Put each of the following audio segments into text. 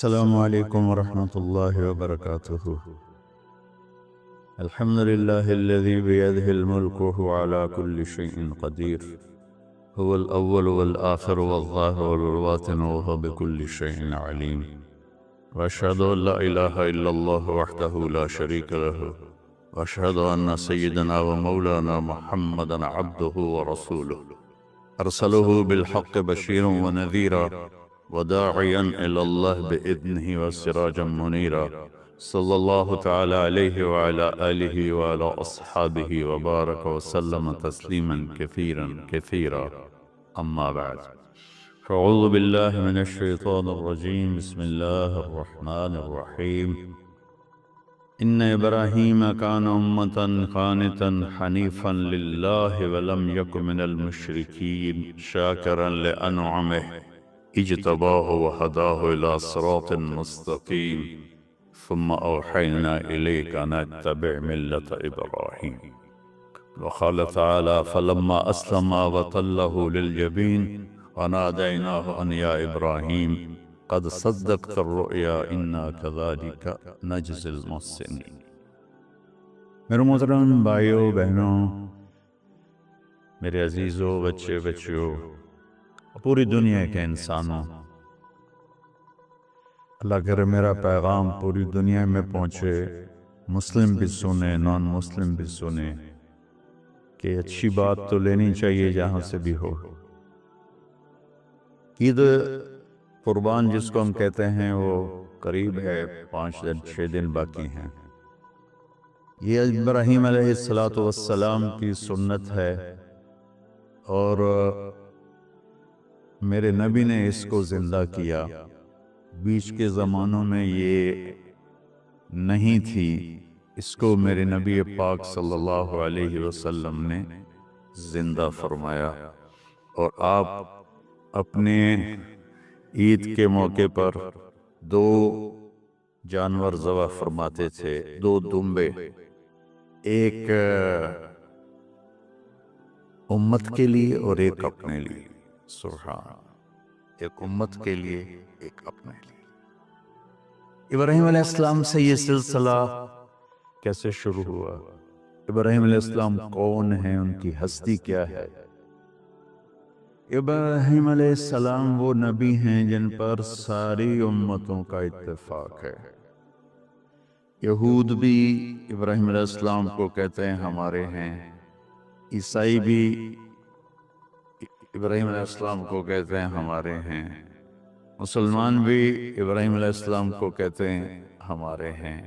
السلام عليكم ورحمة الله وبركاته. الحمد لله الذي بيده الملك وهو على كل شيء قدير. هو الأول والآخر والظاهر والباطن وهو بكل شيء عليم. وأشهد أن لا إله إلا الله وحده لا شريك له، وأشهد أن سيدنا ومولانا محمدا عبده ورسوله، أرسله بالحق بشيرا ونذيرا وداعيا إلى الله بإذنه وسراجا منيرا، صلى الله تعالى عليه وعلى آله وعلى أصحابه وبارك وسلم تسليما كثيرا كثيرا. أما بعد، فأعوذ بالله من الشيطان الرجيم. بسم الله الرحمن الرحيم. إن إبراهيم كان أمة قانتا حنيفا لله ولم يكن من المشركين شاكرا لأنعمه اجتباه وهداه إلى صراط مستقيم. ثم أوحينا إليك أن اتبع ملة إبراهيم. وقال تعالى: فلما أسلم وتله للجبين وناديناه أن يا إبراهيم قد صدقت الرؤيا إنا كذلك نجزي المحسنين. میرے محترم بھائیوں بہنوں، میرے عزیزوں، بچے بچیوں، پوری دنیا کے انسانوں، اللہ کرے میرا پیغام پوری دنیا میں پہنچے، مسلم بھی سنیں، نان مسلم بھی سنیں، کہ اچھی بات تو لینی چاہیے جہاں سے بھی ہو۔ عید قربان جس کو ہم کہتے ہیں وہ قریب ہے، 5-6 دن باقی ہیں۔ یہ ابراہیم علیہ السلام کی سنت ہے، اور میرے نبی نے اس کو زندہ کیا۔ بیچ کے زمانوں میں یہ نہیں تھی، اس کو میرے نبی پاک صلی اللہ علیہ وسلم نے زندہ فرمایا، اور آپ اپنے عید کے موقع پر 2 جانور ذبح فرماتے تھے، 2 دمبے، ایک امت کے لیے اور ایک اپنے لیے۔ سبحان، ایک امت کے لیے، ایک اپنے لیے۔ ابراہیم علیہ السلام سے یہ سلسلہ کیسے شروع ہوا؟ ابراہیم علیہ السلام کون ہیں؟ ان کی ہستی کیا ہے؟ ابراہیم علیہ السلام وہ نبی ہیں جن پر ساری امتوں کا اتفاق ہے۔ یہود بھی ابراہیم علیہ السلام کو کہتے ہیں ہمارے ہیں، عیسائی بھی ابراہیم علیہ السلام کو کہتے ہیں ہمارے ہیں، مسلمان بھی ابراہیم علیہ السلام کو کہتے ہیں ہمارے ہیں۔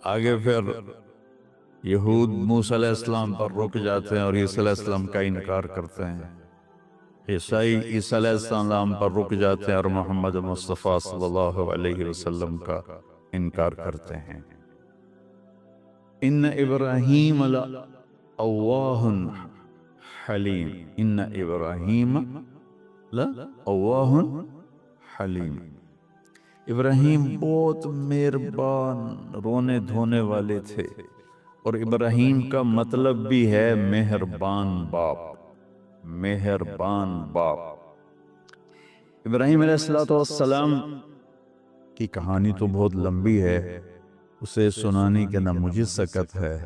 آگے پھر یہود موسیٰ علیہ السلام پر رک جاتے ہیں اور عیسیٰ علیہ السلام کا انکار کرتے ہیں، عیسائی عیسیٰ علیہ السلام پر رک جاتے ہیں اور محمد مصطفیٰ صلی اللہ علیہ وسلم کا انکار کرتے ہیں۔ ان ابراہیم لأواہ حلیم، ان ابراہیم لأواہ حلیم۔ ابراہیم بہت مہربان، رونے دھونے والے تھے، اور ابراہیم کا مطلب بھی ہے مہربان باپ، مہربان باپ۔ ابراہیم علیہ السلام کی کہانی تو بہت لمبی ہے، اسے سنانے کے نہ مجھے سکت ہے،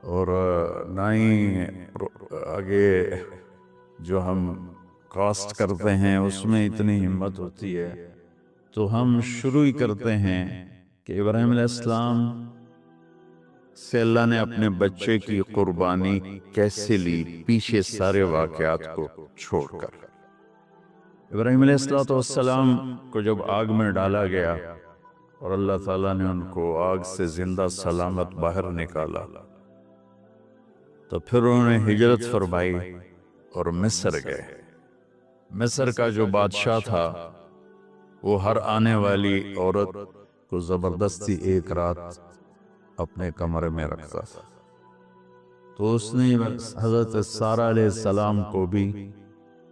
اور نہ ہی آگے جو ہم کاسٹ کرتے ہیں اس میں اتنی ہمت ہوتی ہے، تو ہم شروع ہی کرتے ہیں کہ ابراہیم علیہ السلام سے اللہ نے اپنے بچے کی قربانی کیسے لی، پیچھے سارے واقعات کو چھوڑ کر۔ ابراہیم علیہ السلام کو جب آگ میں ڈالا گیا اور اللہ تعالیٰ نے ان کو آگ سے زندہ سلامت باہر نکالا، تو پھر انہوں نے ہجرت فرمائی اور مصر گئے۔ مصر کا جو بادشاہ تھا وہ ہر آنے والی عورت کو زبردستی ایک رات اپنے کمرے میں رکھتا تھا، تو اس نے حضرت سارہ علیہ السلام کو بھی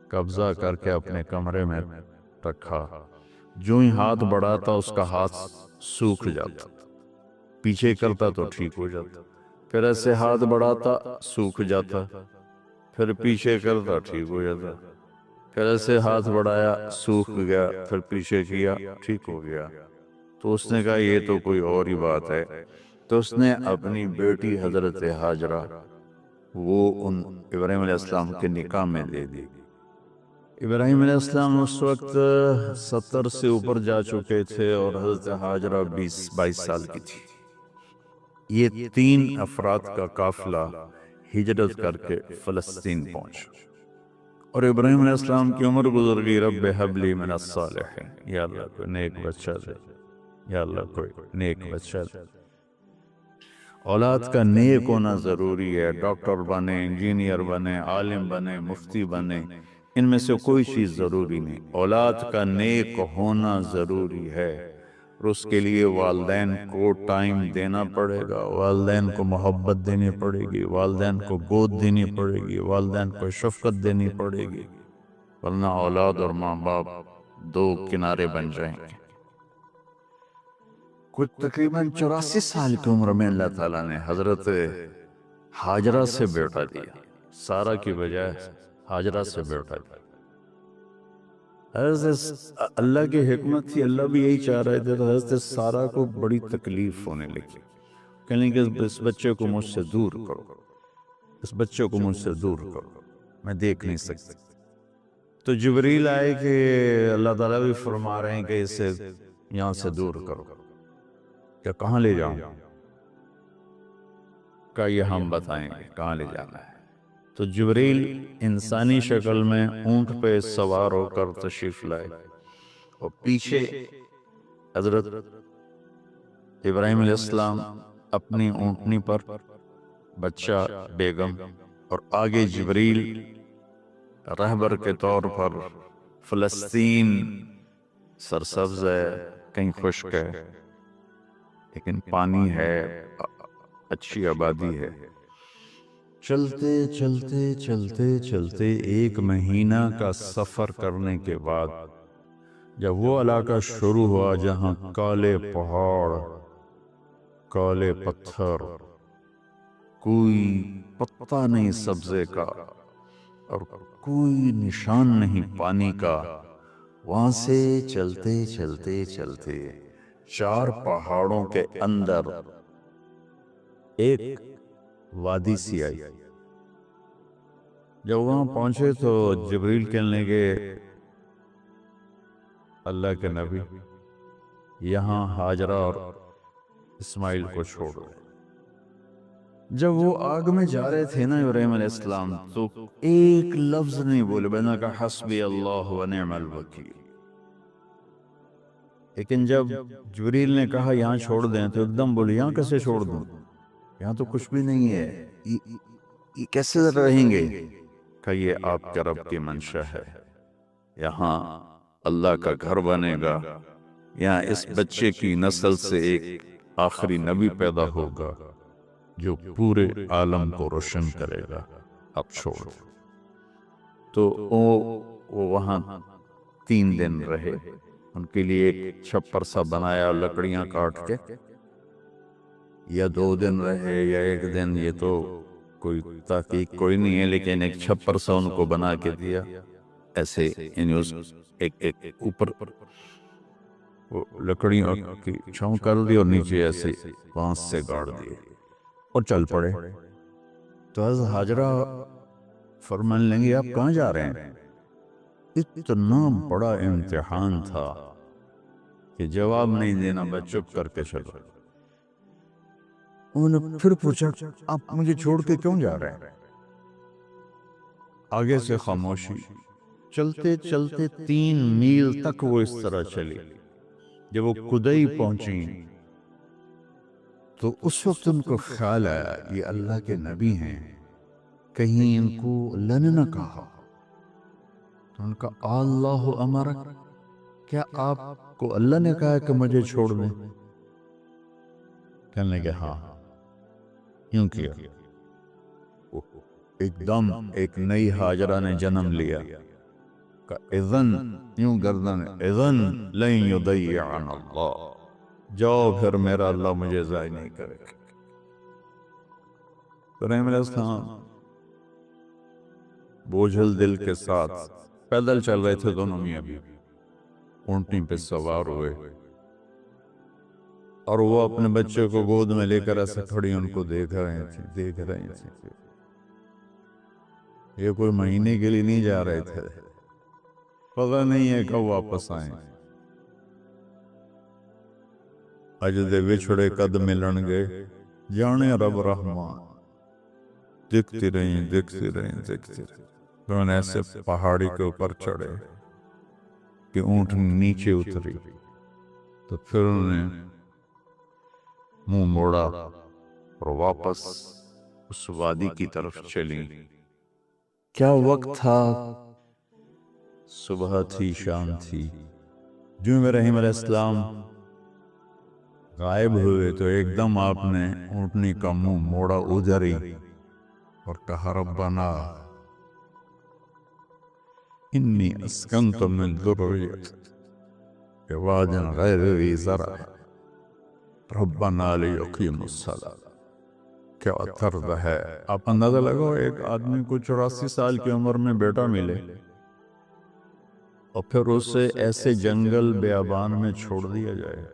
قبضہ کر کے اپنے کمرے میں رکھا۔ جو ہی ہاتھ بڑھاتا اس کا ہاتھ سوکھ جاتا، پیچھے کرتا تو ٹھیک ہو جاتا، پھر ایسے ہاتھ بڑھاتا سوکھ جاتا، پھر پیچھے کرتا ٹھیک ہو جاتا، پھر ایسے ہاتھ بڑھایا، سوکھ گیا، پھر پیچھے کیا، ٹھیک ہو گیا۔ تو اس نے کہا یہ تو کوئی اور ہی بات ہے۔ تو اس نے اپنی بیٹی حضرت ہاجرہ وہ ان ابراہیم علیہ السلام کے نکاح میں دے دی۔ ابراہیم علیہ السلام اس وقت 70 سے اوپر جا چکے تھے اور حضرت ہاجرہ 22 سال کی تھی۔ یہ 3 افراد کا قافلہ ہجرت کر کے فلسطین پہنچا، اور ابراہیم علیہ السلام کی عمر گزر گئی۔ رب ہب لی من الصالحین، یا اللہ کوئی نیک بچہ دے، یا اللہ کوئی نیک بچہ دے۔ اولاد کا نیک ہونا ضروری ہے۔ ڈاکٹر بنے، انجینئر بنے، عالم بنے، مفتی بنے، ان میں سے کوئی چیز ضروری نہیں، اولاد کا نیک ہونا ضروری ہے۔ اور اس کے لیے والدین کو ٹائم دینا پڑے گا، والدین کو محبت دینی پڑے گی، والدین کو گود دینی پڑے گی، والدین کو شفقت دینی پڑے گی، ورنہ اولاد اور ماں باپ 2 کنارے بن جائیں گے۔ کچھ تقریباً 84 سال کی عمر میں اللہ تعالیٰ نے حضرت ہاجرہ سے بیٹا دیا، سارہ کی بجائے ہاجرہ سے بیٹا دیا۔ حضرت اللہ کی حکمت تھی، اللہ بھی یہی چاہ رہے تھے، تو حضرت سارہ کو بڑی تکلیف ہونے لگی، کہنے کہ اس بچے کو مجھ سے دور کرو، اس بچے کو مجھ سے دور کرو، میں دیکھ نہیں سکتی۔ تو جبریل آئے کہ اللہ تعالیٰ بھی فرما رہے ہیں کہ اسے یہاں سے دور کرو، کہ کہاں لے جاؤں؟ کہ یہ ہم بتائیں گے کہاں لے جانا ہے۔ تو جبریل انسانی شکل میں اونٹ پہ سوار ہو کر تشریف لائے، اور پیچھے حضرت ابراہیم علیہ السلام اپنی اونٹنی پر، بچہ بیگم، اور آگے جبریل رہبر کے طور پر۔ فلسطین سرسبز ہے، کہیں خشک ہے، لیکن پانی ہے، اچھی آبادی ہے۔ چلتے چلتے چلتے چلتے 1 مہینہ کا سفر کرنے کے بعد جب وہ علاقہ شروع ہوا جہاں کالے پہاڑ، کالے پتھر، کوئی پتہ نہیں سبزے کا اور کوئی نشان نہیں پانی کا، وہاں سے چلتے چلتے چلتے 4 پہاڑوں کے اندر ایک وادی سی آئی۔ جب وہاں پہنچے تو جبریل کہنے لگے اللہ کے نبی یہاں ہاجرہ اور اسماعیل کو چھوڑ دے۔ جب وہ آگ میں جا رہے تھے نا ابراہیم علیہ السلام، تو ایک لفظ نہیں بولے، بنا کہا حسبی اللہ و نعم الوکیل۔ لیکن جب جبریل نے کہا یہاں چھوڑ دیں تو ایک دم بولے یہاں کیسے چھوڑ دوں، یہاں تو کچھ بھی نہیں ہے، یہ کیسے رہیں گے؟ کہ یہ آپ کے رب کی منشا ہے، یہاں اللہ کا گھر بنے گا، یہاں اس بچے کی نسل سے ایک آخری نبی پیدا ہوگا جو پورے عالم کو روشن کرے گا، اب چھوڑ۔ تو وہ وہاں 3 دن رہے، ان کے لیے ایک چھپر سا بنایا لکڑیاں کاٹ کے، یا 2 دن رہے یا 1 دن، یہ تو کوئی تحقیق کوئی نہیں ہے، لیکن ایک چھپر سا ان کو بنا کے دیا، ایسے یعنی اس ایک اوپر وہ لکڑیوں کی چھاؤں کر دی اور نیچے ایسے بانس سے گاڑ دیے اور چل پڑے۔ تو حضرت ہاجرہ فرمانے لگی آپ کہاں جا رہے ہیں؟ اتنا بڑا امتحان تھا کہ جواب نہیں دینا، بس چپ کر کے چلو۔ انہوں نے پھر پوچھا آپ مجھے چھوڑ کے کیوں جا رہے ہیں؟ آگے سے خاموشی۔ چلتے چلتے 3 میل تک وہ اس طرح چلی۔ جب وہ قدئی پہنچی تو اس وقت ان کو خیال آیا یہ اللہ کے نبی ہیں، کہیں ان کو اللہ نے نہ کہا۔ تو ان کا اللہ امرک، کیا آپ کو اللہ نے کہا کہ مجھے چھوڑ دیں؟ کہنے لگے ہاں، یوں کیا۔ ایک دم ایک نئی ہاجرہ نے جنم لیا کہ اذن، یوں گردن، اذن لن یضیعن اللہ، جاؤ پھر میرا اللہ مجھے ضائع نہیں کرے گا۔ ابراہیم علیہ السلام بوجھل دل کے ساتھ پیدل چل رہے تھے دونوں میاں بیوی، اونٹنی پہ سوار ہوئے، اور وہ اپنے بچے کو گود میں لے کر ایسے کھڑی ان کو دیکھ رہے تھے۔ یہ کوئی مہینے کے لیے نہیں جا رہے تھے، پتہ نہیں ہے کب واپس آئیں۔ اج دے وچھڑے قد ملن گے، جانے رب رحمان، دیکھتی رہیں۔ تو انہیں ایسے پہاڑی کے اوپر چڑھے کہ اونٹ نیچے اتری، تو پھر انہیں منہ موڑا اور واپس اس وادی کی طرف چلی۔ کیا وقت تھا، صبح تھی، شام تھی۔ جو ابراہیم علیہ السلام غائب ہوئے تو ایک دم آپ نے اونٹنی کا منہ موڑا ادھر ہی اور کہا ربنا انی اسکنت من ذریتی بواد غیر ذی زرع ربنا لیقیموا الصلاۃ۔ کیا طرز ہے! آپ اندازہ لگاؤ، ایک آدمی کو 84 سال کی عمر میں بیٹا ملے اور پھر اسے ایسے جنگل بیابان میں چھوڑ دیا جائے،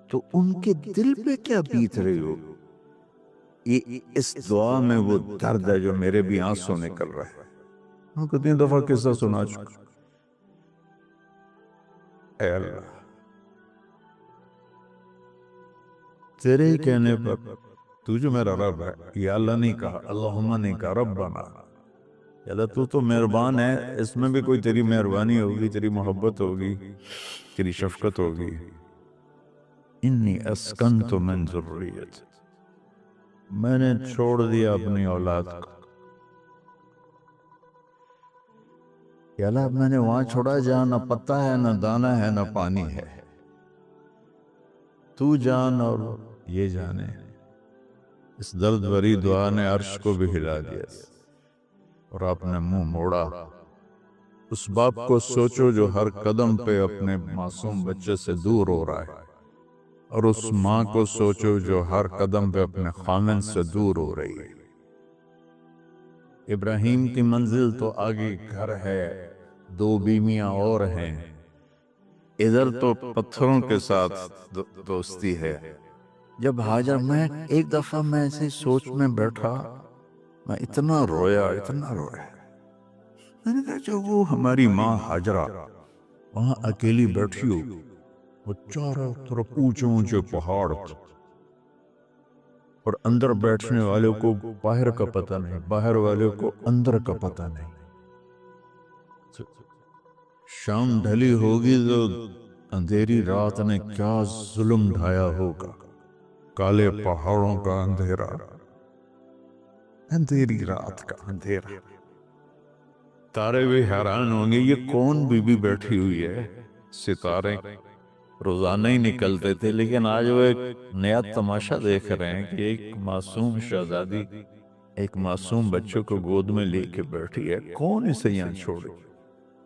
تو ان کے دل پہ کیا بیت رہی ہو؟ اس دعا میں وہ درد ہے جو میرے بھی آنسوں نکل رہا ہے۔ میں کتنی دفعہ قصہ سنا چکا۔ اے اللہ، تیرے ہی کہنے پر تو جو میرا رب ہے، یا اللہ نہیں کہا، اللہم نہیں کہا، ربنا، یا اللہ تو تو مہربان ہے، اس میں بھی کوئی تیری مہربانی ہوگی، تیری محبت ہوگی، تیری شفقت ہوگی۔ انی اسکنت من ذریتی، میں نے چھوڑ دیا اپنی اولاد کو، یا اللہ میں نے وہاں چھوڑا جہاں نہ پتہ ہے، نہ دانا ہے، نہ پانی ہے۔ تو جان اور یہ جانے۔ اس درد بھری دعا نے عرش کو بھی ہلا دیا، اور آپ نے منہ موڑا۔ اس باپ کو سوچو جو ہر قدم پہ اپنے معصوم بچے سے دور ہو رہا ہے، اور اس ماں کو سوچو جو ہر قدم پہ اپنے خامن سے دور ہو رہی ہے۔ ابراہیم کی منزل تو آگے گھر ہے، 2 بیویاں اور ہیں، ادھر تو پتھروں کے ساتھ دوستی ہے۔ جب حاجر، میں ایک دفعہ میں ایسے سوچ میں بیٹھا، میں اتنا رویا۔ میں نے کہا جو وہ ہماری ماں حاجرہ وہاں اکیلی بیٹھی ہو، وہ چاروں طرف اونچے اونچے پہاڑ، اور اندر بیٹھنے والوں کو باہر کا پتہ نہیں، باہر والوں کو اندر کا پتہ نہیں۔ شام ڈھلی ہوگی تو اندھیری رات نے کیا ظلم ڈھایا ہوگا، کالے پہاڑوں کا اندھیرا، اندھیری رات کا اندھیرا۔ تارے بھی حیران ہوں گے، یہ کون بی بی بیٹھی ہوئی ہے؟ ستارے روزانہ ہی نکلتے تھے، لیکن آج وہ ایک نیا تماشا دیکھ رہے ہیں کہ ایک معصوم شہزادی ایک معصوم بچوں کو گود میں لے کے بیٹھی ہے، کون اسے یہاں چھوڑے؟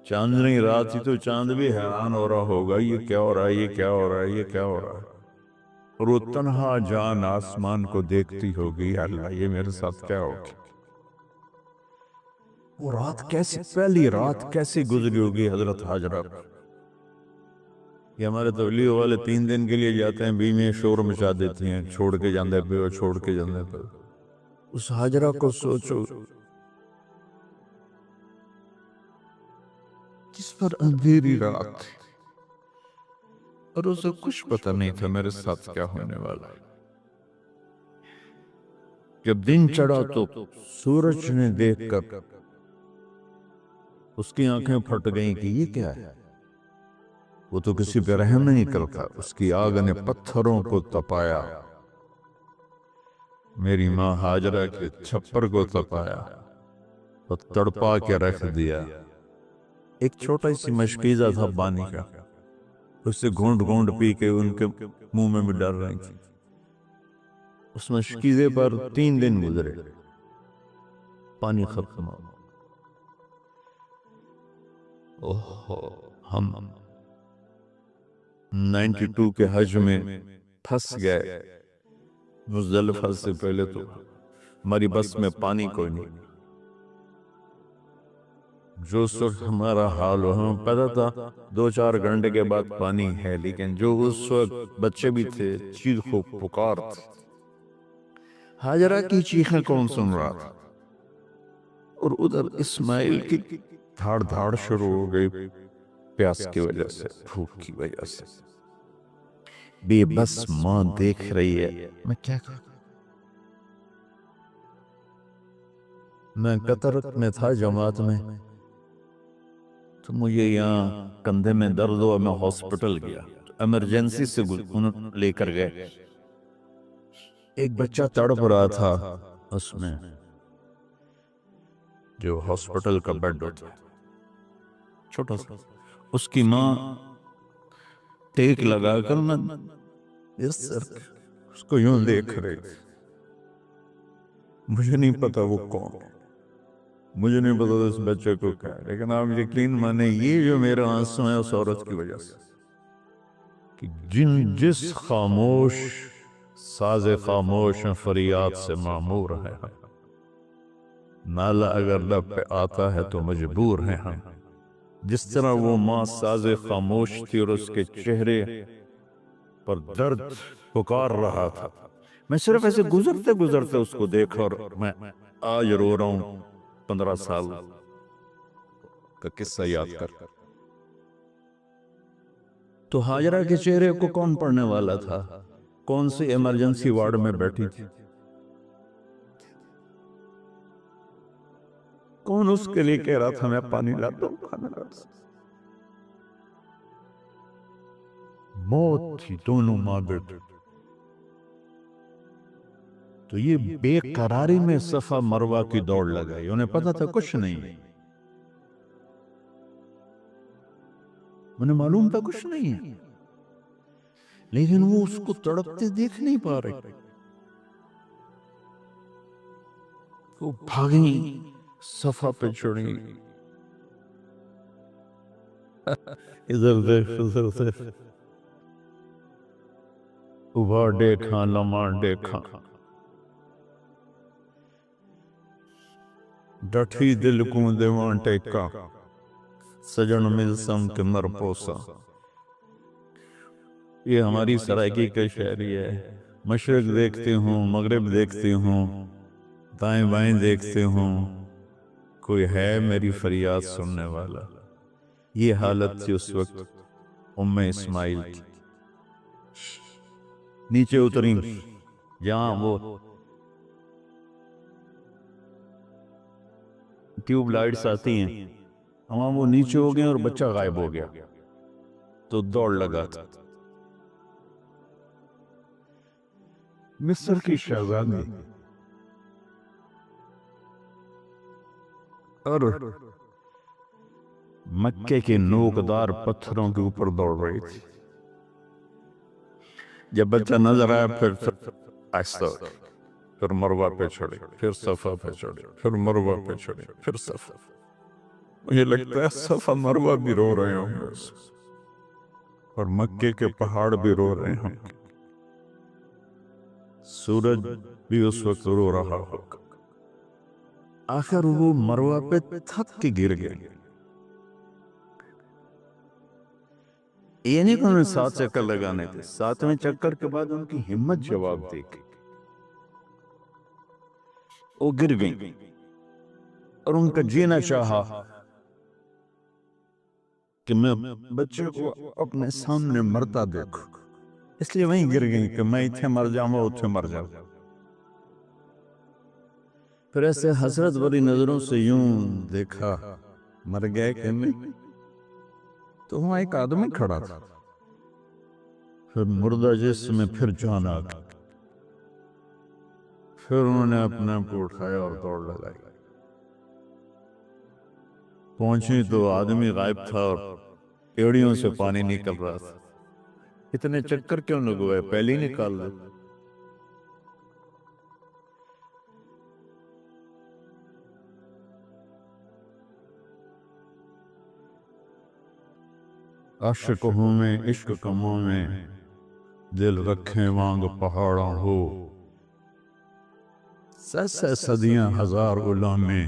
چاندنی رات ہی تو چاند بھی حیران ہو رہا ہوگا، یہ کیا ہو رہا ہے، یہ کیا ہو رہا ہے، یہ کیا ہو رہا ہے۔ اور وہ تنہا جان آسمان کو دیکھتی ہوگی، اللہ یہ میرے ساتھ کیا ہوگی؟ وہ رات کیسی، پہلی رات کیسی گزری ہوگی حضرت حاجرہ۔ یہ ہمارے تبلیغ والے 3 دن کے لیے جاتے ہیں، بیویاں شور مچا دیتی ہیں، چھوڑ کے جاندے پہ اور چھوڑ کے جاندے پہ۔ اس حاجرہ کو سوچو جس پر اندھیری رات تھی، اور اسے کچھ پتہ نہیں تھا میرے ساتھ کیا ہونے والا ہے۔ جب دن چڑھا تو سورج نے دیکھ کر اس کی آنکھیں پھٹ گئیں کہ یہ کیا ہے۔ وہ تو کسی پہ رحم نہیں کرتا، اس کی آگ نے پتھروں کو تپایا، میری ماں حاجرہ کے چھپر کو تپایا اور تڑپا کے رکھ دیا۔ ایک چھوٹا سی مشکیزہ تھا پانی کا، اس سے گھونٹ گھونٹ پی کے ان کے منہ میں بھی ڈال رہی تھی۔ اس مشکیزے پر 3 دن گزرے، پانی ختم ہو۔ ہم 92 کے حج میں پھنس گئے۔ مزدلفہ سے پہلے تو ہماری بس میں پانی کوئی نہیں، جو اس وقت ہمارا حال ہو، ہمیں پتا تھا 2-4 گھنٹے کے بعد پانی ہے، لیکن جو اس وقت بچے بھی تھے چیخ و پکار تھے۔ ہاجرہ کی چیخیں کون سن رہا تھا؟ اور ادھر اسماعیل کی دھاڑ دھاڑ شروع ہو گئی، پیاس کی وجہ سے، بھوک کی وجہ سے۔ بے بس ماں دیکھ رہی ہے، میں کیا کروں؟ میں قطر میں تھا جماعت میں، تو مجھے یہاں کندھے میں درد ہوا، میں ہاسپٹل گیا، ایمرجنسی سے انہوں لے کر گئے۔ ایک بچہ تڑپ رہا تھا اس میں، جو ہاسپٹل کا بیڈ ہوتا ہے چھوٹا سا، اس کی ماں ٹیک لگا کر نا اس کو یوں دیکھ رہی تھی۔ مجھے نہیں پتا وہ کون، مجھے نہیں پتا اس بچے کو کیا ہے، لیکن آپ یقین مانے یہ جو میرے آنسو ہیں اس عورت کی وجہ سے، کہ جس خاموش ساز خاموش فریاد سے معمور ہے، نالہ اگر لب پہ آتا ہے تو مجبور ہیں ہم۔ جس طرح وہ ماں ساز خاموش تھی اور اس کے چہرے پر درد پکار رہا تھا، میں صرف ایسے گزرتے گزرتے اس کو دیکھا اور میں آج رو رہا ہوں 15 سال کا قصہ یاد کر۔ تو ہاجرہ کے چہرے کو کون پڑھنے والا تھا؟ کون سی ایمرجنسی وارڈ میں بیٹھی تھی؟ کون اس کے لیے کہہ رہا تھا میں پانی لاتا ہوں، کھانا لاتا ہوں؟ موت تھی دونوں ماں بیٹے۔ تو یہ بے قراری میں صفا مروہ کی دوڑ لگائی، انہیں پتا تھا کچھ نہیں، انہیں معلوم تھا کچھ نہیں ہے، لیکن وہ اس کو تڑپتے دیکھ نہیں پا رہے۔ وہ بھاگیں، صفا پہ چڑھی، ادھر دیکھ ادھر دیکھ، ابھا دیکھا لمحہ دیکھا، ڈٹھی دل کو دیوان ٹیکا، سجن ملسم کے مر پوسا۔ یہ ہماری سرائکی کا شاعری ہے۔ مشرق دیکھتے ہوں، مغرب دیکھتے ہوں، دائیں بائیں دیکھتے ہوں، کوئی ہے میری فریاد سننے والا۔ یہ حالت تھی اس وقت ام اسماعیل کی۔ نیچے اتریں جہاں وہ ٹیوب لائٹس آتی ہیں، وہاں وہ نیچے ہو گئے اور بچہ غائب ہو گیا، تو دوڑ لگا تھا۔ مصر کی شہزادی اور مکے کے نوکدار پتھروں کے اوپر دوڑ رہی تھی۔ جب بچہ نظر آیا پھر آہستہ پھر مروہ پہ چڑھے، پھر صفا پہ چڑھے، پھر مروہ پہ چڑھے، پھر صفا۔ مجھے لگتا ہے صفا مروہ بھی رو رہے ہوں گے اور مکے کے پہاڑ بھی رو رہے ہوں گے، سورج بھی اس وقت رو رہا ہوگا۔ آخر وہ مروہ پہ تھک کے گر گئے۔ یہ نہیں کہ انہیں 7 چکر لگانے تھے، 7ویں چکر کے بعد ان کی ہمت جواب دے گئی، وہ گر گئیں اور ان کا جینا چاہا کہ میں بچے کو اپنے سامنے مرتا دیکھوں، اس لیے وہیں گر گئیں کہ میں اتھے مر جاؤں وہ اتھے مر جاؤں۔ پھر ایسے حسرت بھری نظروں سے یوں دیکھا، مر گئے کہ نہیں؟ تو وہاں ایک آدمی کھڑا تھا، پھر مردہ جسم میں پھر جان آ گئی۔ پھر انہوں نے اپنے آپ کو اٹھایا اور دوڑ لگائی۔ پہنچی تو آدمی غائب تھا اور ایڑیوں سے پانی نکل رہا تھا۔ اتنے چکر کیوں لگوائے، پہلے ہی نکال لے۔ عاشق ہوں میں عشق کموں میں، دل رکھیں وانگ پہاڑاں ہو، سہ صدیاں ہزار غلامیں،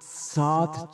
7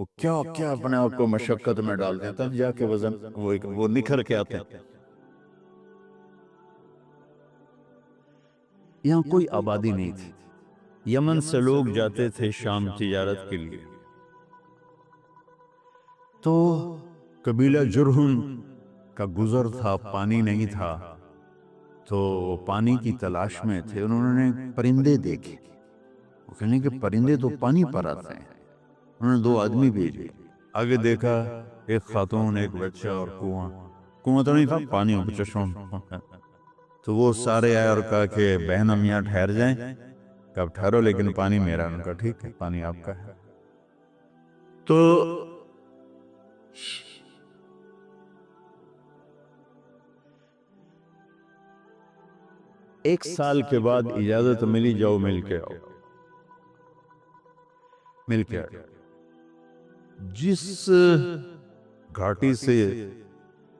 وہ کیا کیا اپنے آپ کو مشقت میں ڈالتے ہیں، تب جا کے وزن وہ نکھر کے آتے ہیں۔ یہاں کوئی آبادی نہیں تھی، یمن سے لوگ جاتے تھے شام تجارت کے لیے، تو قبیلہ جرہم کا گزر تھا، پانی نہیں تھا، تو وہ پانی کی تلاش میں تھے۔ انہوں نے پرندے دیکھے، وہ کہنے کہ پرندے تو پانی پر آتے ہیں۔ انہوں نے 2 آدمی بھیجے، آگے دیکھا ایک خاتون، ایک بچہ اور کنواں تو نہیں تھا، پانی اور چشمہ۔ تو وہ سارے آئے اور کہا کہ بہن ہم یہاں ٹھہر جائیں، کہ اب ٹھہرو لیکن پانی میرا۔ ان کا ٹھیک ہے، پانی آپ کا ہے۔ تو ایک سال کے بعد اجازت ملی، جاؤ مل کے آؤ۔ مل کے آئے۔ جس گھاٹی سے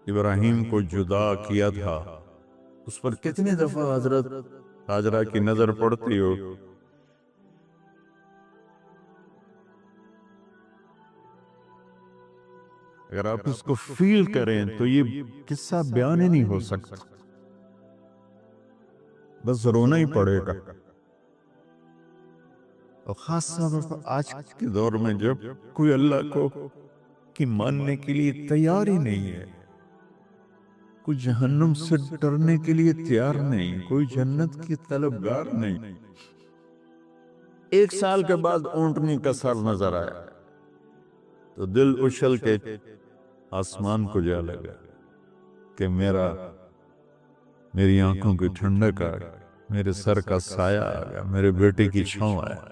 ابراہیم کو جدا کیا تھا، اس پر کتنی دفعہ حضرت ہاجرہ کی نظر پڑتی ہو؟ اگر آپ اس کو فیل کریں تو یہ قصہ بیان ہی نہیں ہو سکتا، بس رونا ہی پڑے گا۔ اور خاص طور پر آج کے دور میں جب کوئی اللہ کو کی ماننے کے لیے تیار ہی نہیں ہے، کوئی جہنم سے ڈرنے کے لیے تیار نہیں، کوئی جنت کی طلبگار نہیں۔ 1 سال کے بعد اونٹنی کا سر نظر آیا تو دل اچھل کے آسمان کو جا لگا کہ میری آنکھوں کی ٹھنڈک آ گئی، میرے سر کا سایہ آ گیا، میرے بیٹے کی چھاؤں آیا۔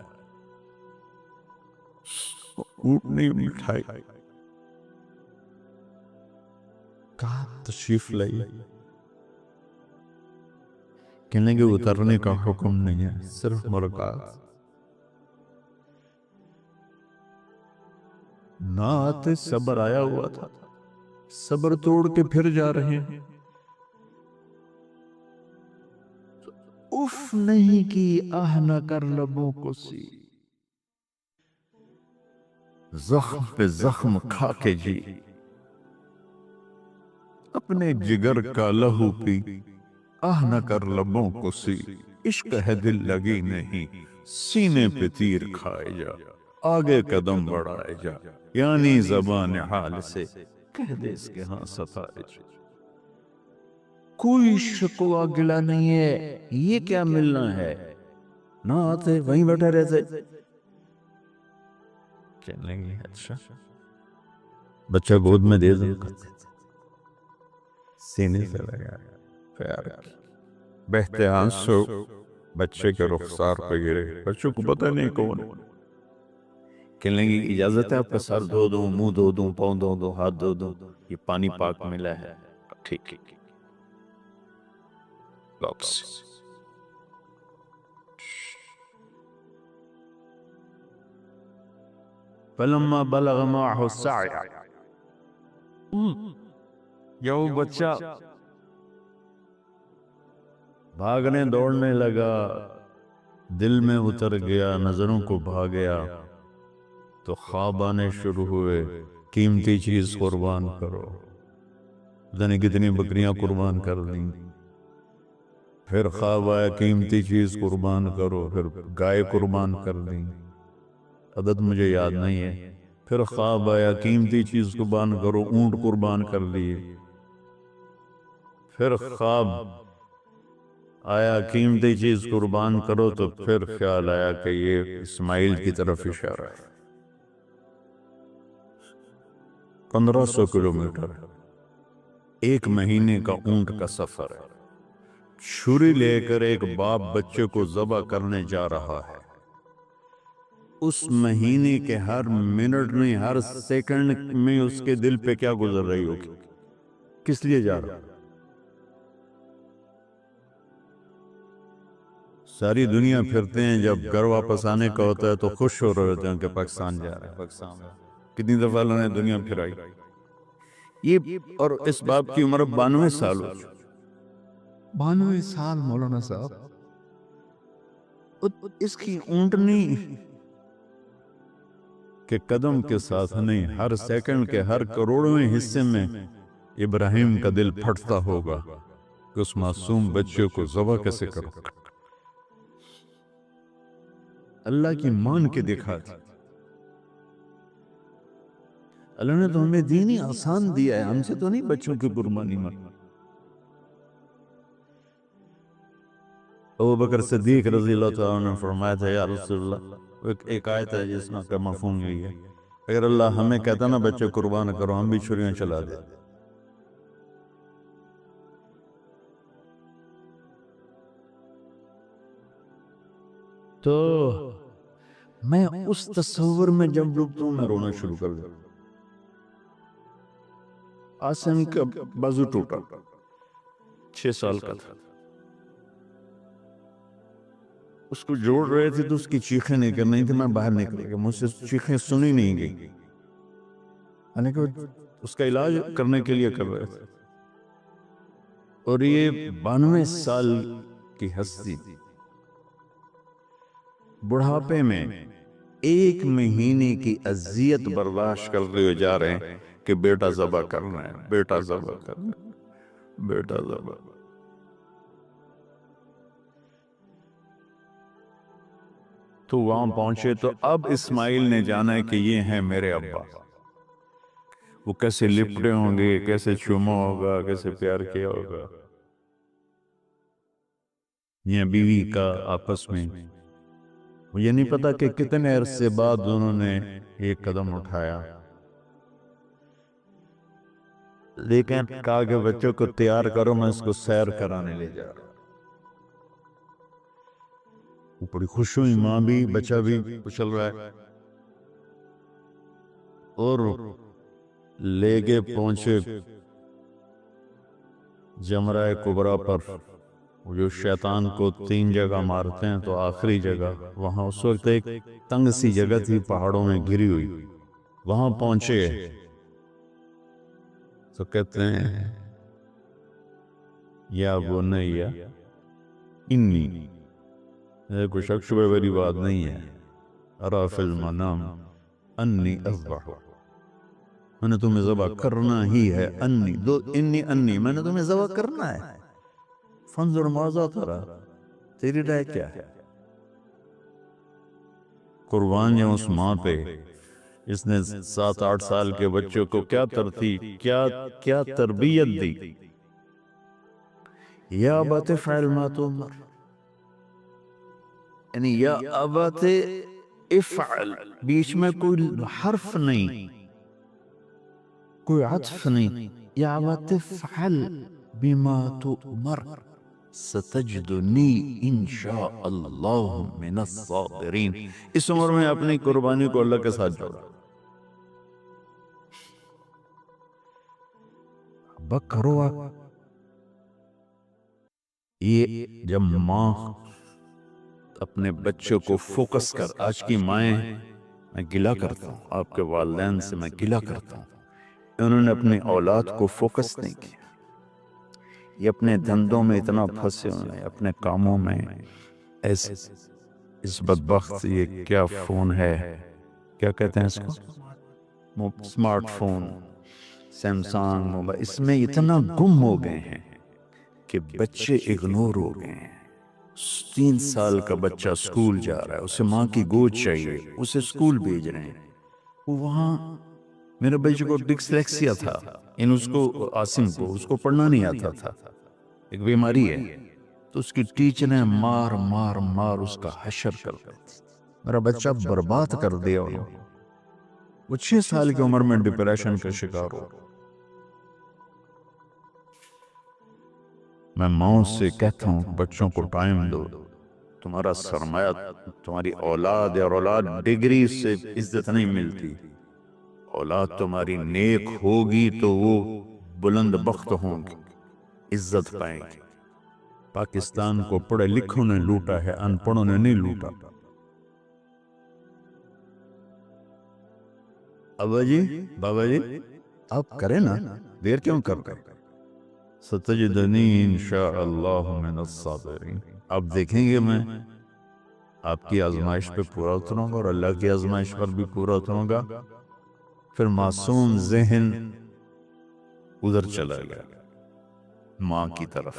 اونٹنی مٹھائی کہاں تشریف لائی؟ کہنے کے اترنے کا حکم نہیں ہے، صرف ملاقات۔ نہ آتے صبر آیا ہوا تھا، صبر توڑ کے پھر جا رہے ہیں۔ اف نہیں کی آہ نہ کر لبوں کو سی، زخم پہ زخم کھا کے جی، اپنے جگر کا لہو پی، آہ نہ کر لبوں کو سی، عشق ہے دل لگی نہیں، سینے پہ تیر کھائے جا، آگے قدم بڑھائے جا، یعنی زبان حال سے کہہ دے اس کے ہاں ستائے جا۔ کوئی شکوہ گلہ نہیں ہے، یہ کیا ملنا ہے، نہ آتے وہیں بیٹھے رہتے۔ چلیں گے، اچھا بچہ گود میں دے دو، سینے سے لگا پیار کی، بہتے آنسو بچے کے رخسار پہ گرے، بچوں کو پتہ نہیں کون۔ کہنے لگی اجازت ہے آپ کا سر دھو دوں، منہ دھو دوں، پاؤں دھو دوں، ہاتھ دھو دوں، یہ پانی پاک ملا ہے۔ ٹھیک ہے، باکس۔ فلما بلغ معه السعی، یا وہ بچہ بھاگنے دوڑنے لگا، دل میں اتر گیا، نظروں کو بھا گیا، تو خواب آنے شروع ہوئے، قیمتی چیز قربان کرو، جانے کتنی بکریاں قربان کر دیں۔ پھر خواب آیا قیمتی چیز قربان کرو، پھر گائے قربان کر دیں، عدد مجھے یاد نہیں ہے۔ پھر خواب آیا قیمتی چیز قربان کرو، اونٹ قربان کر لیے۔ پھر خواب آیا قیمتی چیز قربان کرو، تو پھر خیال آیا کہ یہ اسماعیل کی طرف اشارہ ہے۔ 1500 کلومیٹر، 1 مہینے کا اونٹ کا سفر ہے۔ چھری لے کر ایک باپ بچے کو ذبح کرنے جا رہا ہے۔ اس مہینے کے ہر منٹ میں، ہر سیکنڈ میں اس کے دل پہ کیا گزر رہی ہوگی، کس لیے جا رہا؟ ساری دنیا پھرتے ہیں، جب گھر واپس آنے کا ہوتا ہے تو خوش ہو رہے ہوتے ہیں کہ پاکستان جا رہے ہیں، پاکستان۔ کتنی دفعہ اللہ نے دنیا پھرائی، یہ اور اس باپ کی عمر 92 سال ہو چکی۔ 92 سال مولانا صاحب، اس کی اونٹنی کہ قدم کے ساتھ نہیں، ہر سیکنڈ کے ہر کروڑویں حصے میں ابراہیم کا دل پھٹتا ہوگا کہ اس معصوم بچے کو ذبح کیسے کرو۔ اللہ کی مان کے دکھا دی۔ اللہ نے تو ہمیں دین ہی آسان دیا ہے، ہم سے تو نہیں بچوں کی قربانی مانگی۔ ابو بکر صدیق رضی اللہ تعالیٰ نے فرمایا تھا یا رسول اللہ، ایک آیت ہے جس میں کا مفہوم یہی ہے، اگر اللہ ہمیں کہتا نا بچے قربان کرو، ہم بھی چھریاں چلا دیں۔ تو میں اس تصور میں جب ڈوبتا ہوں میں رونا شروع کر دیتا ہوں۔ آسم کا بازو ٹوٹا، 6 سال کا تھا، اس کو جوڑ رہے تھے تو اس کی چیخیں نہیں کر رہی تھی، میں باہر نکل گیا، مجھ سے چیخیں سنی نہیں گئی، یعنی کہ اس کا علاج کرنے کے لیے کر رہے تھے۔ اور یہ 92 سال کی ہستی بڑھاپے میں 1 مہینے کی اذیت برداشت کرتے ہوئے جا رہے ہیں کہ بیٹا ذبح کرنا ہے، بیٹا ذبح کرنا ہے، بیٹا ذبح۔ تو وہاں پہنچے تو اب اسماعیل نے جانا ہے کہ یہ ہیں میرے ابا۔ وہ کیسے لپٹے ہوں گے، کیسے چوما ہوگا، کیسے پیار کیا ہوگا، یہ بیوی کا آپس میں۔ مجھے نہیں پتا کہ کتنے عرصے بعد انہوں نے ایک قدم اٹھایا، لیکن کہا کہ بچوں کو تیار کرو، میں اس کو سیر کرانے لے جا رہا ہوں۔ وہ بڑی خوش ہوئی، ماں بھی بچہ بھی اچھل رہا ہے، اور لے کے پہنچے جمرہ کبریٰ پر، جو شیطان کو 3 جگہ مارتے ہیں، تو آخری جگہ وہاں اس وقت ایک تنگ سی جگہ تھی پہاڑوں میں گھری ہوئی، وہاں پہنچے تو کہتے ہیں یا بنی انی، کوئی شک شبہ والی بات نہیں ہے، ارا فی المنام انی اذبح، میں نے تمہیں ذبح کرنا ہی ہے، انی میں نے تمہیں ذبح کرنا ہے، فانظر ماذا ترى، تیری رائے کیا ہے؟ قربان یا اس ماں پہ اس نے 7-8 سال کے بچوں کو کیا ترتیب، کیا تربیت دی۔ یا ابت فعل ما تؤمر، یعنی یا ابت افعل، بیچ میں کوئی حرف نہیں، کوئی عطف نہیں، یا ابت افعل بما تؤمر ستجدنی انشاء اللہ من الصابرین۔ اس عمر میں اپنی قربانی کو اللہ کے ساتھ جوڑا، ابا کرو۔ یہ جب ماں اپنے بچوں کو فوکس کر، آج کی مائیں میں گلہ کرتا ہوں، آپ کے والدین سے میں گلہ کرتا ہوں، انہوں نے اپنی اولاد کو فوکس نہیں کیا، یہ اپنے دھندوں میں اتنا پھنسے ہوئے، اپنے کاموں میں ایسے۔ اس بدبخت یہ کیا فون ہے، کیا کہتے ہیں اس کو، سمارٹ فون، سیمسانگ موبائل، اس میں اتنا گم ہو گئے ہیں کہ بچے اگنور ہو گئے ہیں۔ 3 سال کا بچہ سکول جا رہا ہے، اسے ماں کی گود چاہیے، اسے سکول بھیج رہے ہیں، وہاں میرے بچے کو ڈسلیکسیا تھا، اس کو عاصم کو اس کو پڑھنا نہیں آتا تھا، ایک بیماری ہے، تو اس کی ٹیچریں مار مار مار اس کا حشر کر رہے تھے، میرا بچہ برباد کر دیا انہوں نے۔ وہ 6 سال کی عمر میں ڈپریشن کا شکار ہو۔ میں ماں سے کہتا ہوں بچوں کو ٹائم دو، تمہارا سرمایہ تمہاری اولاد ہے، اور اولاد ڈگری سے عزت نہیں ملتی، اولاد تمہاری نیک ہوگی تو وہ بلند بخت ہوں گی، عزت پائیں گی۔ پاکستان کو پڑھے لکھوں نے لوٹا ہے، ان پڑھوں نے نہیں لوٹا۔ ابا جی، بابا جی، آپ کریں نا، دیر کیوں کر رہے؟ ستجدنی انشاء اللہ من الصابرین، آپ دیکھیں گے میں آپ کی آزمائش پہ پورا اتروں گا اور اللہ کی آزمائش پر بھی پورا اتروں گا۔ پھر معصوم ذہن ادھر چلا گیا ماں کی طرف،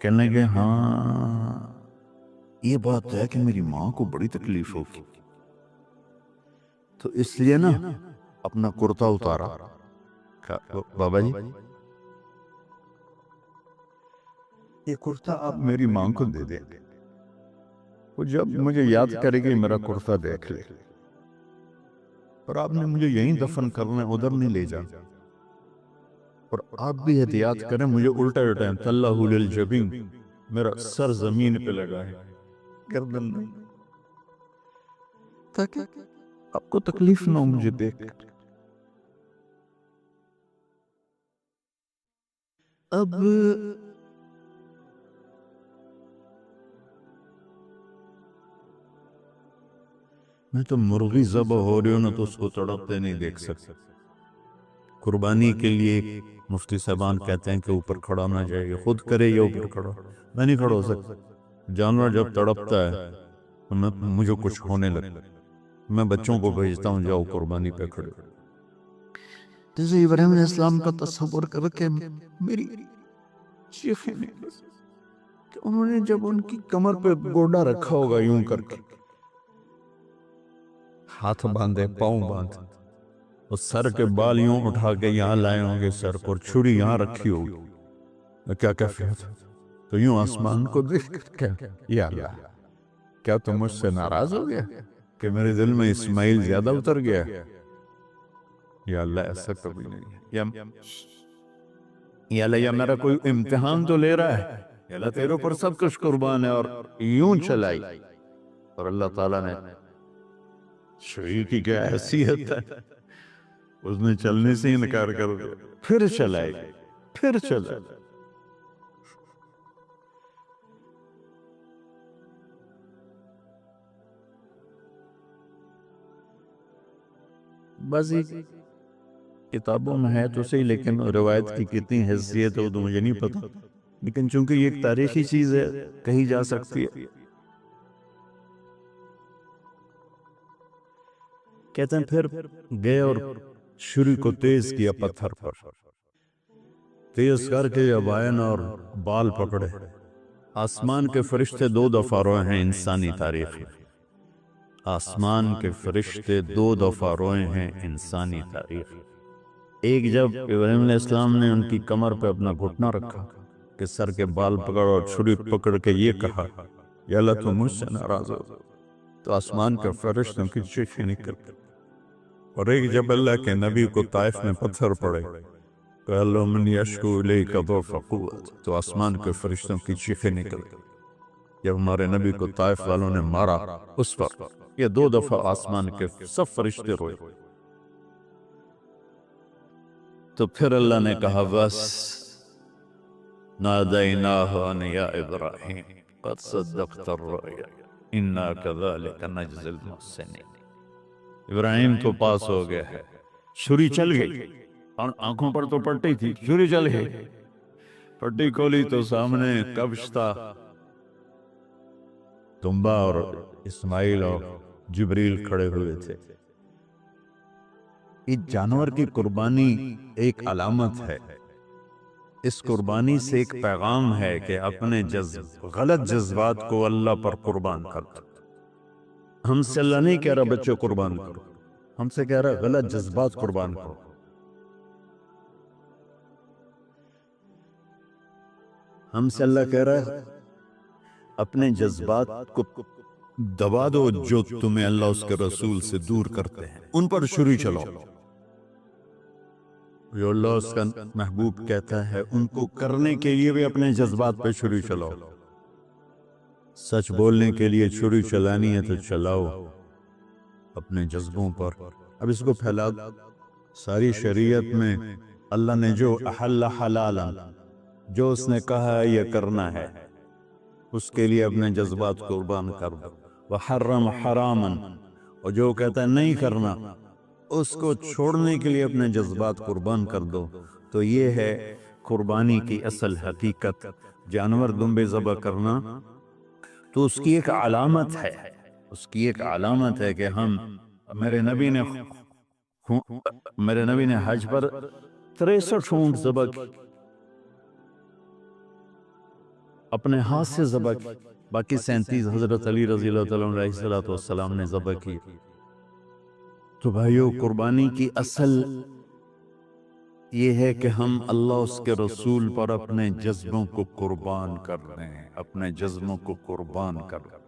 کہنے لگے ہاں یہ بات ہے کہ میری ماں کو بڑی تکلیف ہوگی، تو اس لیے نا اپنا کرتا اتارا۔ بابا جی یہ کرتا آپ میری ماں کو دے دیں، وہ جب مجھے یاد کرے گی میرا کرتا دیکھ لے، اور آپ نے مجھے یہیں دفن کرنا ہے، ادھر نہیں لے جانا، اور آپ بھی احتیاط کریں مجھے الٹا الٹا تلہ للجبین، میرا سر زمین پہ لگا ہے، گردن نہیں، تاکہ آپ کو تکلیف نہ ہو مجھے دیکھ کر۔ اب میں تو مرغی ذبح ہو رہی ہوں نا تو اس کو تڑپتے نہیں دیکھ سکتا۔ قربانی کے لیے مفتی صاحبان کہتے ہیں کہ اوپر کھڑا ہونا چاہیے، خود کرے یا اوپر کھڑا، میں نہیں کھڑا ہو سکتا۔ جانور جب تڑپتا ہے تو مجھے کچھ ہونے لگتا، میں بچوں کو بھیجتا ہوں جاؤ قربانی پہ کھڑے۔ جیسے ابراہیم علیہ السلام کا تصور کر کے میری چیخیں نکلی کہ انہوں نے جب ان کی کمر پہ گوڈا رکھا ہوگا یوں کر کے، ہاتھ باندھے پاؤں باندھے، اور سر کے بال یوں اٹھا کے یہاں لائے ہوں گے سر پر، چھری یہاں رکھی ہوگی، کیا کیفیت، تو یوں آسمان کو دیکھ کر کیا یا اللہ کیا تم مجھ سے ناراض ہو گیا کہ میرے دل میں اسماعیل زیادہ اتر گیا؟ یا اللہ ایسا کبھی نہیں ہے، یا اللہ یا میرا کوئی امتحان تو لے رہا ہے، یا اللہ تیرے پر سب کچھ قربان ہے، اور یوں چلائی، اور اللہ تعالیٰ نے چھری کی کیا حیثیت ہے، اس نے چلنے سے انکار کر دیا، پھر چلائی، پھر چلائی۔ بس کتابوں میں ہے تو صحیح، لیکن روایت کی کتنی حیثیت ہے وہ تو مجھے نہیں پتا، لیکن چونکہ یہ ایک تاریخی چیز ہے کہی جا سکتی ہے۔ کہتے ہیں پھر گئے اور چھری کو تیز کیا پتھر پر، تیز کر کے جبائن اور بال پکڑے۔ آسمان کے فرشتے 2 دفعہ روئے ہیں انسانی تاریخ میں، آسمان کے فرشتے 2 دفعہ روئے ہیں انسانی تاریخ میں۔ ایک جب ابراہیم علیہ السلام نے ان کی کمر پہ اپنا گھٹنا رکھا کہ سر کے بال پکڑ اور چھری پکڑ کے یہ کہا یا اللہ تو مجھ سے ناراض ہو، تو آسمان کے فرشتوں کی چیخیں نکل گئی۔ اور ایک جب اللہ کے نبی کو طائف میں پتھر پڑے کہ اللہ من یشکو الیک ضعف قوت، تو آسمان کے فرشتوں کی چیخیں نکل گئی۔ جب ہمارے نبی کو طائف والوں نے مارا اس پر یہ 2 دفعہ آسمان کے سب فرشتے روئے۔ تو پھر اللہ نے کہا بس نادیناہ ان یا ابراہیم قد صدقت الرؤیا انا کذالک نجزی المحسنین، ابراہیم تو پاس ہو گیا ہے، چھری چل گئی، اور آنکھوں پر تو پٹی تھی، چھری چل گئی، پٹی کھولی تو سامنے کبش تھا، دمبا اور اسماعیل اور جبریل کھڑے ہوئے تھے۔ اس جانور کی قربانی ایک علامت ہے، اس قربانی سے ایک پیغام ہے کہ اپنے غلط جذبات کو اللہ پر قربان کر دو۔ ہم سے اللہ نہیں کہہ رہا بچوں قربان کرو، ہم سے کہہ رہا غلط جذبات قربان کرو۔ ہم سے اللہ کہہ رہا ہے اپنے جذبات کو دبا دو جو تمہیں اللہ اس کے رسول سے دور کرتے ہیں، ان پر چھری چلاؤ۔ جو اللہ اس کا محبوب کہتا ہے ان کو کرنے کے لیے بھی اپنے جذبات پہ چھری چلاؤ۔ سچ بولنے کے لیے چھری چلانی ہے تو چلاؤ اپنے جذبوں پر۔ اب اس کو پھیلا ساری شریعت میں اللہ نے جو احل حلالا، جو اس نے کہا ہے یہ کرنا ہے، اس کے لیے اپنے جذبات قربان کر دو۔ وحرم حراما، اور جو کہتا ہے نہیں کرنا اس کو چھوڑنے کے لیے اپنے جذبات قربان کر دو۔ تو یہ ہے قربانی کی اصل حقیقت۔ جانور دمبے ذبح کرنا تو اس کی ایک علامت ہے، اس کی ایک علامت ہے کہ ہم میرے نبی نے حج پر 63 اونٹ ذبح کی، اپنے ہاتھ سے ذبح کی، باقی 37 حضرت علی رضی اللہ تعالیٰ عنہ علیہ السلام نے ذبح کی۔ تو بھائیو، قربانی کی اصل یہ ہے کہ ہم اللہ اس کے رسول پر اپنے جذبوں کو قربان کر رہے ہیں، اپنے جذبوں کو قربان کر رہے ہیں۔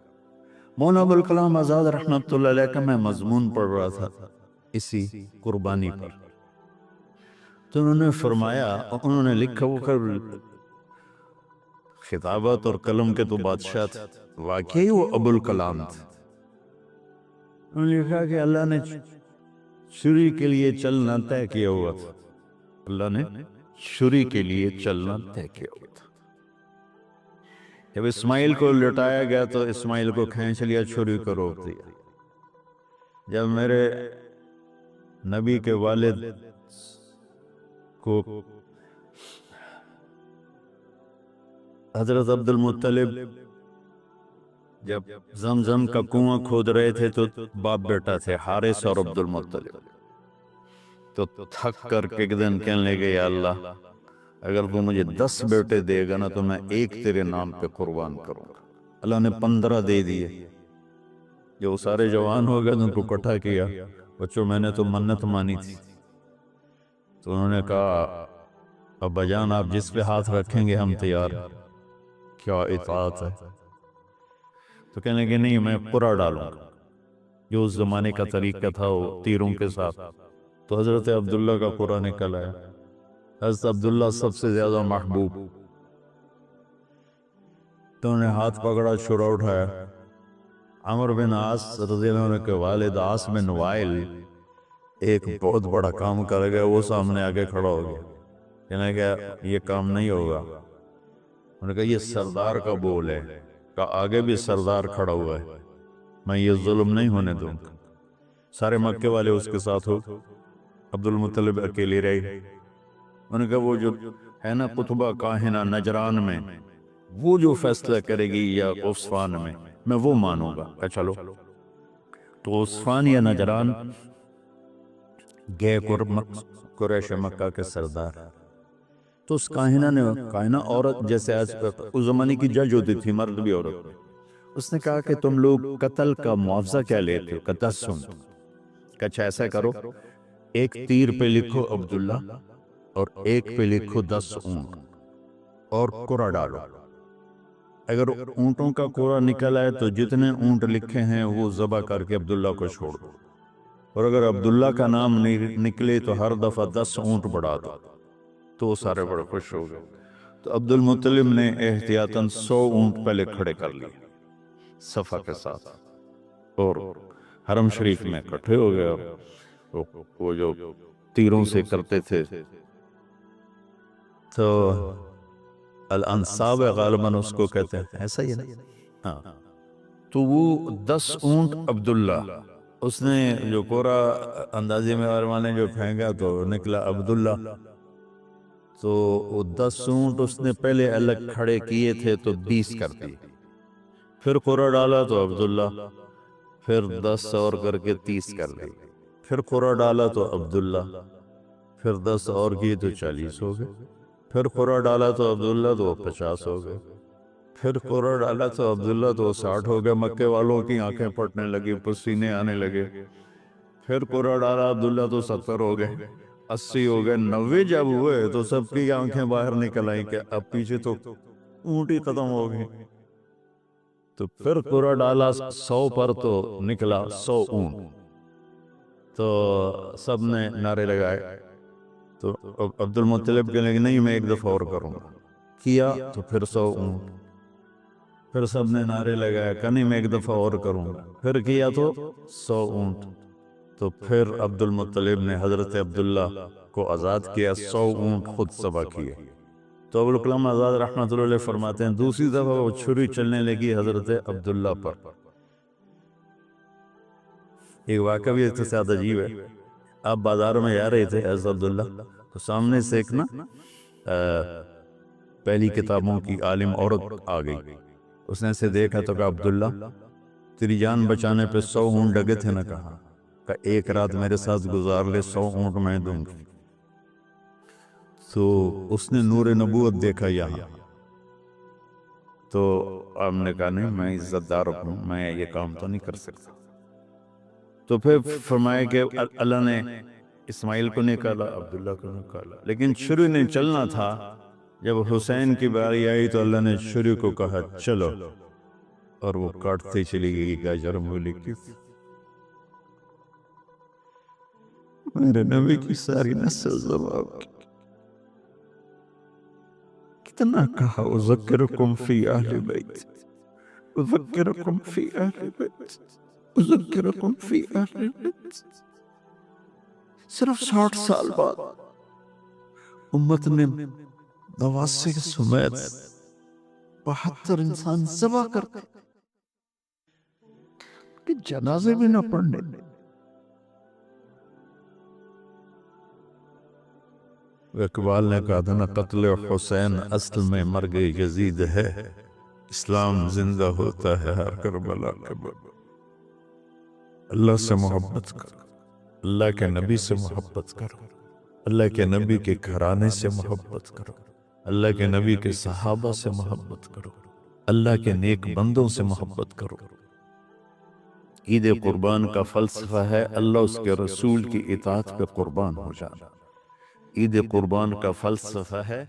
مولانا ابوالکلام آزاد رحمۃ اللہ علیہ کا میں مضمون پڑھ رہا تھا اسی قربانی پر، تو انہوں نے فرمایا، انہوں نے لکھا، وہ خطابت اور قلم کے تو بادشاہ تھے، واقعی وہ ابوالکلام تھے۔ انہوں نے لکھا کہ اللہ نے چھری کے لیے چلنا طے کیا ہوا تھا، اللہ نے چھری کے لیے چلنا طے کیا ہوا تھا۔ جب اسماعیل کو لٹایا گیا تو اسماعیل کو کھینچ لیا، چھری کو روک دیا۔ جب میرے نبی کے والد کو حضرت عبد المطلب جب زمزم کا کنواں کھود رہے تھے تو باپ بیٹا تھے، حارث اور عبد المطلب، تو تھک کر کے ایک دن کہنے لگے، یا اللہ اگر تو مجھے 10 بیٹے دے گا نا تو میں ایک تیرے نام پہ قربان کروں گا۔ اللہ نے 15 دے دیے۔ جو سارے جوان ہو گئے ان کو اکٹھا کیا، بچوں میں نے تو منت مانی تھی، تو انہوں نے کہا ابا جان آپ جس پہ ہاتھ رکھیں گے ہم تیار، کیا اطاعت ہے۔ تو کہنے لگے نہیں میں پورا ڈالوں گا، جو اس زمانے کا طریقہ تھا وہ تیروں کے ساتھ۔ تو حضرت عبداللہ کا پورا نکل آیا، حضرت عبداللہ سب سے زیادہ محبوب، تو انہوں نے ہاتھ پکڑا، چھرا اٹھایا۔ عمر بن عاص رضی اللہ عنہ کے والد عاص بن وائل ایک بہت بڑا کام کر گئے، وہ سامنے آگے کھڑا ہو گیا، کہنے لگا یہ کام نہیں ہوگا۔ انہوں نے کہا یہ سردار کا بول ہے، کہا آگے بھی سردار کھڑا ہوا ہے، میں یہ ظلم نہیں ہونے دوں گا۔ سارے مکے والے اس کے ساتھ ہو، عبد المطلب اکیلے رہے۔ انہوں نے کہا وہ جو ہے نا قطبہ کاہنہ نجران میں، وہ جو فیصلہ کرے گی یا عثفان میں وہ مانوں گا۔ کہا چلو۔ تو عثفان یا نجران گئے قریش مکہ کے سردار، تو اس کاہنہ نے، کاہنہ عورت جیسے آج اس زمانے کی جج ہوتی تھی، مرد بھی عورت، اس نے کہا کہ تم لوگ قتل کا معاوضہ کیا لیتے ہو؟ کہ 10 اونٹ۔ کہ اچھا ایسا کرو، ایک تیر پہ لکھو عبداللہ اور ایک پہ لکھو 10 اونٹ اور قرعہ ڈالو۔ اگر اونٹوں کا قرعہ نکل آئے تو جتنے اونٹ لکھے ہیں وہ ذبح کر کے عبداللہ کو چھوڑ دو، اور اگر عبداللہ کا نام نکلے تو ہر دفعہ 10 اونٹ بڑھا دو۔ تو وہ سارے بڑے خوش ہو گئے۔ تو عبد المطلب نے احتیاطاً 100 اونٹ پہلے کھڑے کر لیے صفا کے ساتھ، اور حرم شریف میں اکٹھے ہو گئے، اور وہ جو تیروں سے کرتے تھے تو الانصاب غالباً اس کو کہتے ہیں، ایسا ہی ہے نا؟ ہاں۔ تو وہ 10 اونٹ عبداللہ، اس نے جو پورا اندازے میں ارمانے جو پھینکا تو نکلا عبداللہ۔ تو وہ 10 اونٹ اس نے پہلے الگ کھڑے کیے تھے تو 20 کر دیے، پھر قرعہ ڈالا تو عبداللہ، پھر 10 اور کر کے 30 کر دی، پھر قرعہ ڈالا تو عبداللہ، پھر 10 اور کیے تو 40 ہو گئے، پھر قرعہ ڈالا تو عبداللہ تو 50 ہو گئے، پھر قرعہ ڈالا تو عبداللہ تو 60 ہو گئے۔ مکے والوں کی آنکھیں پھٹنے لگی، پسینے آنے لگے۔ پھر قرعہ ڈالا عبداللہ تو 70 ہو گئے، 80 ہو گئے، 90 جب ہوئے تو سب کی آنکھیں باہر نکل آئیں کہ اب پیچھے تو اونٹ ہی ختم ہو گئے۔ تو پھر قرعہ ڈالا 100 پر تو نکلا 100 اونٹ، تو سب نے نعرے لگائے۔ تو عبد المطلب کہنے لگے نہیں میں ایک دفعہ اور کروں گا، کیا تو پھر 100 اونٹ، پھر سب نے نعرے لگائے کہ نہیں میں ایک دفعہ اور کروں گا، پھر کیا تو 100 اونٹ۔ تو پھر عبد المطلب نے حضرت عبداللہ کو آزاد کیا، 100 اونٹ خود ذبح کیے۔ تو ابوالکلام آزاد رحمۃ اللہ علیہ فرماتے ہیں دوسری دفعہ وہ چھری چلنے لگی حضرت عبداللہ پر۔ ایک واقعہ بھی اس کے ساتھ عجیب ہے۔ آپ بازار میں جا رہے تھے حضرت عبداللہ، تو سامنے سے ایک نا پہلی کتابوں کی عالم عورت آ گئی، اس نے اسے دیکھا تو کہا عبداللہ تیری جان بچانے پہ 100 اونٹ ڈگے تھے نہ کہا کہ ایک رات میرے ساتھ گزار لے 100 اونٹ میں دوں گا. تو اس نے نور نبوت دیکھا یہاں. تو آپ نے کہا نہیں میں عزت دار ہوں، میں یہ کام تو نہیں کر سکتا. تو پھر فرمایا کہ اللہ نے اسماعیل کو نکالا، عبداللہ کو نکالا، لیکن شروع نے چلنا تھا. جب حسین کی باری آئی تو اللہ نے شروع کو کہا چلو، اور وہ کاٹتے چلی گئی گاجر مولی کی. میرے نبی کی ساری نسل زباب کی. کتنا کہا اذکرکم فی اہل بیت، اذکرکم فی اہل بیت، اذکرکم فی اہل بیت. صرف 60 سال بعد امت نے 82 سمیت 72 انسان ذبح کرتے کہ جنازے بھی نہ پڑھنے. اقبال نے کہا تھا نا قتل حسین اصل میں مرگ یزید ہے، اسلام زندہ ہوتا ہے ہر کربلا کے بعد. اللہ سے محبت کرو، اللہ کے نبی سے محبت کرو، اللہ کے نبی کے گھرانے سے محبت کرو، اللہ کے نبی کے صحابہ سے محبت کرو، اللہ کے نیک بندوں سے محبت کرو. عید قربان کا فلسفہ ہے اللہ اس کے رسول کی اطاعت پہ قربان ہو جانا. عید قربان کا فلسفہ ہے